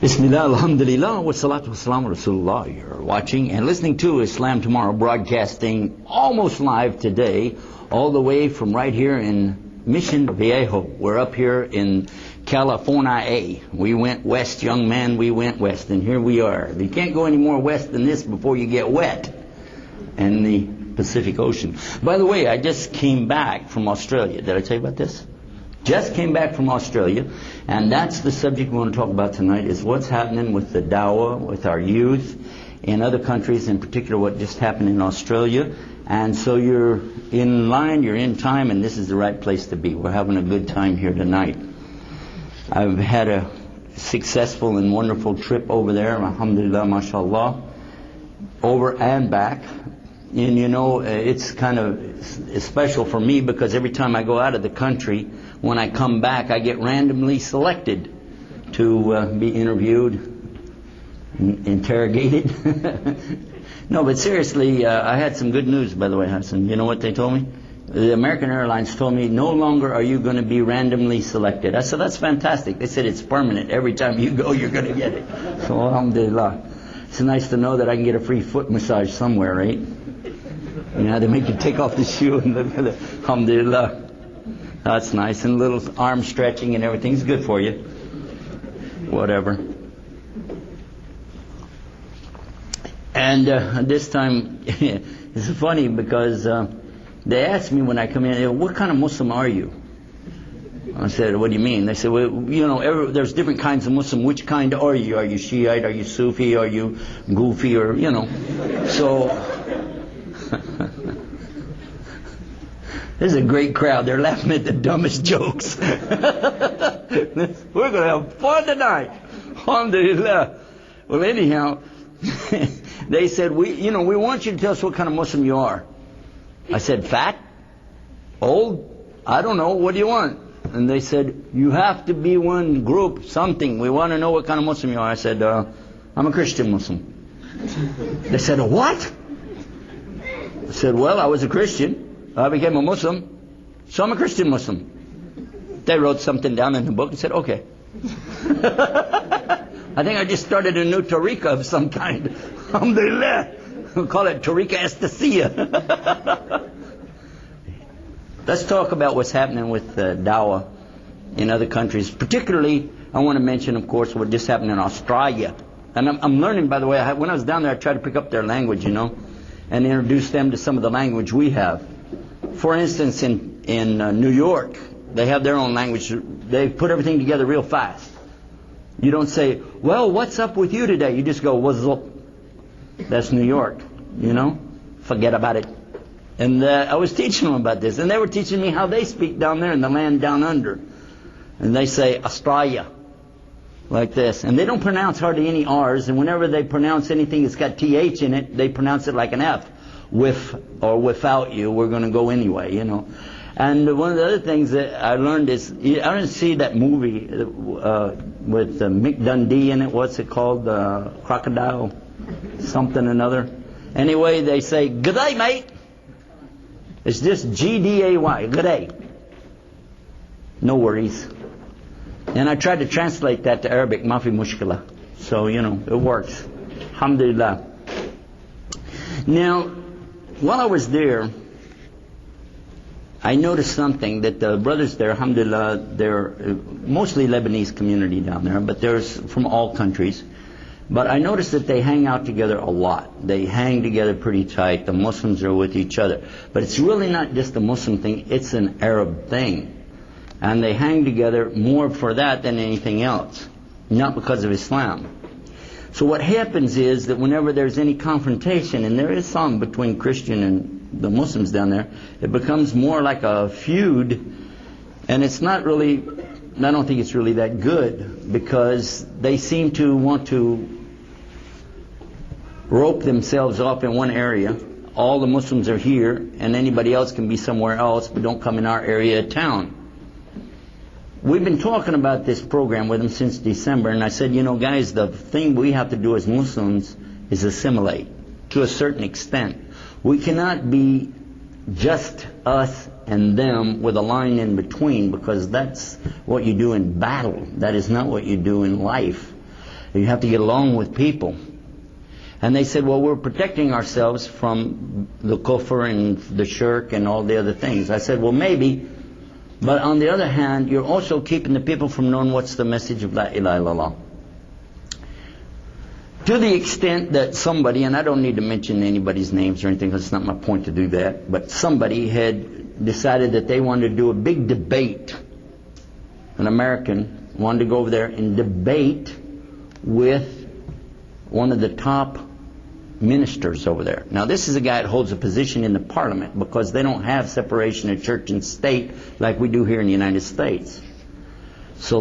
Bismillah, alhamdulillah, wa salatu wa salam Rasulullah. You're watching and listening to Islam Tomorrow, broadcasting almost live today, all the way from right here in Mission Viejo. We're up here in California. We went west, young man, we went west, and here we are. You can't go any more west than this before you get wet in the Pacific Ocean. By the way, I just came back from Australia. Did I tell you about this? Just came back from Australia, and that's the subject we want to talk about tonight, is what's happening with the dawah, with our youth in other countries, in particular what just happened in Australia. And so you're in line, you're in time, and this is the right place to be. We're having a good time here tonight. I've had a successful and wonderful trip over there, alhamdulillah, mashallah, over and back. And you know, it's kind of special for me because every time I go out of the country, when I come back, I get randomly selected to be interviewed, interrogated. No, but seriously, I had some good news, by the way, Hassan. You know what they told me? The American Airlines told me, no longer are you going to be randomly selected. I said, that's fantastic. They said it's permanent. Every time you go, you're going to get it. So alhamdulillah. It's nice to know that I can get a free foot massage somewhere, right? You know, they make you take off the shoe and look at it. Alhamdulillah. That's nice. And a little arm stretching and everything's good for you. Whatever. And this time, it's funny because they asked me when I come in, what kind of Muslim are you? I said, what do you mean? They said, well, you know, there's different kinds of Muslim. Which kind are you? Are you Shiite? Are you Sufi? Are you Goofy? Or, you know. So... This is a great crowd. They're laughing at the dumbest jokes. We're going to have fun tonight. Alhamdulillah. Well, anyhow, they said, we want you to tell us what kind of Muslim you are. I said, fat? Old? I don't know. What do you want? And they said, you have to be one group, something. We want to know what kind of Muslim you are. I said, I'm a Christian Muslim. They said, a what? I said, well, I was a Christian. I became a Muslim, so I'm a Christian Muslim. They wrote something down in the book and said, okay. I think I just started a new tariqah of some kind. Alhamdulillah. We'll call it tariqah estesiyah. Let's talk about what's happening with dawah in other countries. Particularly, I want to mention, of course, what just happened in Australia. And I'm learning, by the way, when I was down there, I tried to pick up their language, you know, and introduce them to some of the language we have. For instance, in New York, they have their own language. They put everything together real fast. You don't say, well, what's up with you today? You just go, what's up? That's New York, you know? Forget about it. And I was teaching them about this, and they were teaching me how they speak down there in the land down under. And they say, Australia, like this. And they don't pronounce hardly any R's, and whenever they pronounce anything that's got TH in it, they pronounce it like an F. With or without you, we're going to go anyway, you know. And one of the other things that I learned is, I didn't see that movie with Mick Dundee in it. What's it called? Crocodile something another. Anyway, they say, good day, mate. It's just G-D-A-Y, good day. No worries. And I tried to translate that to Arabic, mafi mushkila. So, you know, it works. Alhamdulillah. Now, while I was there, I noticed something, that the brothers there, alhamdulillah, they're mostly Lebanese community down there, but there's from all countries. But I noticed that they hang out together a lot. They hang together pretty tight. The Muslims are with each other. But it's really not just a Muslim thing, it's an Arab thing. And they hang together more for that than anything else, not because of Islam. So what happens is that whenever there's any confrontation, and there is some between Christian and the Muslims down there, it becomes more like a feud, and it's not really, I don't think it's really that good, because they seem to want to rope themselves off in one area. All the Muslims are here, and anybody else can be somewhere else, but don't come in our area of town. We've been talking about this program with them since December, and I said, you know, guys, the thing we have to do as Muslims is assimilate to a certain extent. We cannot be just us and them with a line in between, because that's what you do in battle. That is not what you do in life. You have to get along with people. And they said, well, we're protecting ourselves from the kufr and the shirk and all the other things. I said, well, maybe. But on the other hand, you're also keeping the people from knowing what's the message of La ilaha illallah. To the extent that somebody, and I don't need to mention anybody's names or anything because it's not my point to do that, but somebody had decided that they wanted to do a big debate. An American wanted to go over there and debate with one of the top ministers over there. Now this is a guy that holds a position in the parliament because they don't have separation of church and state like we do here in the United States. So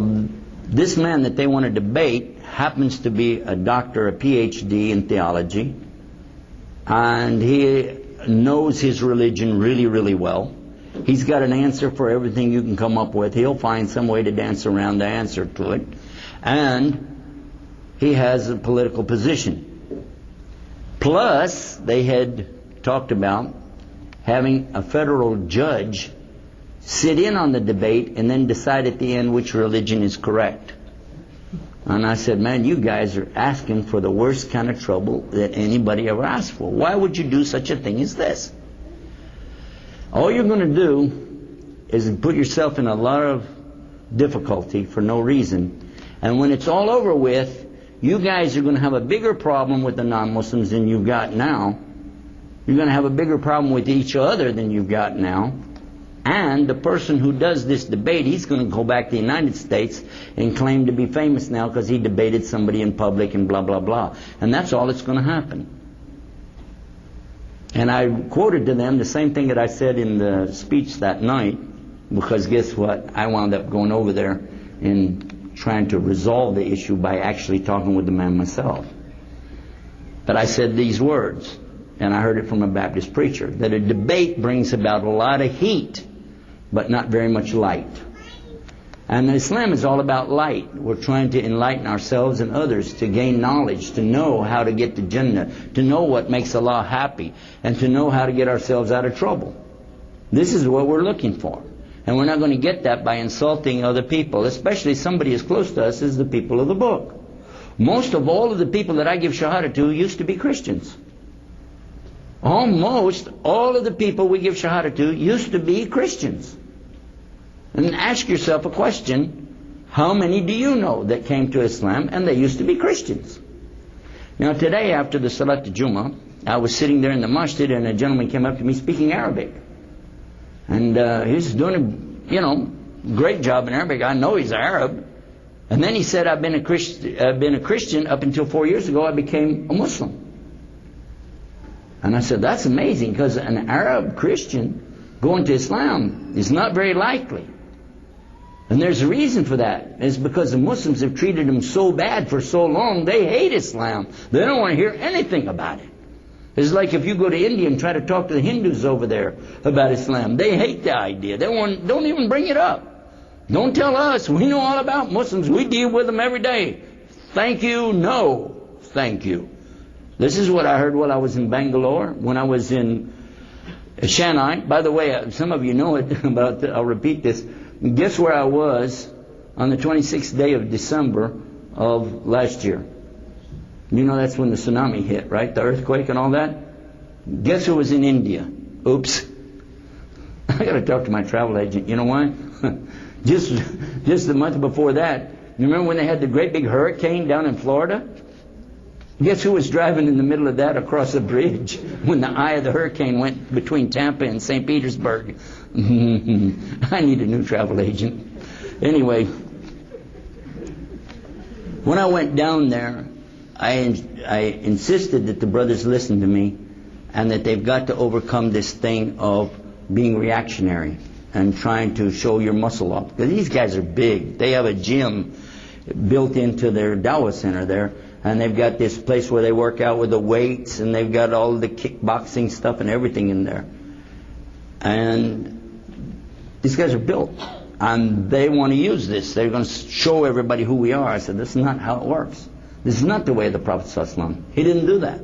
this man that they want to debate happens to be a doctor, a PhD in theology, and he knows his religion really, really well. He's got an answer for everything you can come up with. He'll find some way to dance around the answer to it. And he has a political position. Plus, they had talked about having a federal judge sit in on the debate and then decide at the end which religion is correct. And I said, man, you guys are asking for the worst kind of trouble that anybody ever asked for. Why would you do such a thing as this? All you're going to do is put yourself in a lot of difficulty for no reason. And when it's all over with, you guys are going to have a bigger problem with the non-Muslims than you've got now. You're going to have a bigger problem with each other than you've got now. And the person who does this debate, he's going to go back to the United States and claim to be famous now because he debated somebody in public and blah, blah, blah. And that's all that's going to happen. And I quoted to them the same thing that I said in the speech that night, because guess what? I wound up going over there and trying to resolve the issue by actually talking with the man myself. But I said these words, and I heard it from a Baptist preacher, that a debate brings about a lot of heat, but not very much light. And Islam is all about light. We're trying to enlighten ourselves and others to gain knowledge, to know how to get to Jannah, to know what makes Allah happy, and to know how to get ourselves out of trouble. This is what we're looking for. And we're not going to get that by insulting other people, especially somebody as close to us as the people of the book. Most of all of the people that I give shahada to used to be Christians. Almost all of the people we give shahada to used to be Christians. And ask yourself a question, how many do you know that came to Islam and they used to be Christians? Now today after the Salat al-Jummah, I was sitting there in the masjid and a gentleman came up to me speaking Arabic. And he was doing a, great job in Arabic. I know he's Arab. And then he said, I've been a Christian up until 4 years ago. I became a Muslim. And I said, that's amazing, because an Arab Christian going to Islam is not very likely. And there's a reason for that. It's because the Muslims have treated them so bad for so long, they hate Islam. They don't want to hear anything about it. It's like if you go to India and try to talk to the Hindus over there about Islam. They hate the idea. Don't even bring it up. Don't tell us. We know all about Muslims. We deal with them every day. Thank you. No. Thank you. This is what I heard while I was in Bangalore, when I was in Chennai. By the way, some of you know it, but I'll repeat this. Guess where I was on the 26th day of December of last year? You know that's when the tsunami hit, right? The earthquake and all that. Guess who was in India? Oops. I got to talk to my travel agent. You know why? just the month before that, you remember when they had the great big hurricane down in Florida? Guess who was driving in the middle of that across a bridge when the eye of the hurricane went between Tampa and St. Petersburg? I need a new travel agent. Anyway, when I went down there, I insisted that the brothers listen to me and that they've got to overcome this thing of being reactionary and trying to show your muscle up. Because these guys are big. They have a gym built into their Dawah center there. And they've got this place where they work out with the weights, and they've got all the kickboxing stuff and everything in there. And these guys are built. And they want to use this. They're going to show everybody who we are. I said, this is not how it works. This is not the way of the Prophet ﷺ. He didn't do that.